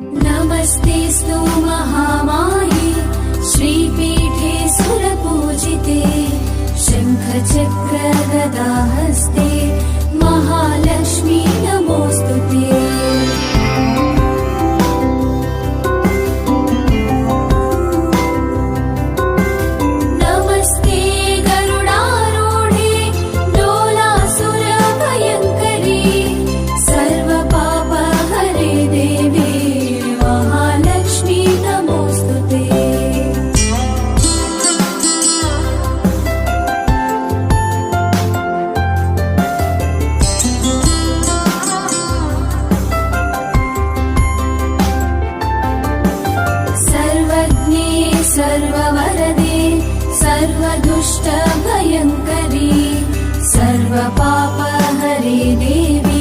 नमस्तेऽस्तु महामाये श्रीपीठे सुरपूजिते शङ्खचक्रगदाहस्ते महालक्ष्मी नमोऽस्तुते। सर्ववरदे सर्वदुष्टभयङ्करी सर्वपापहरे देवी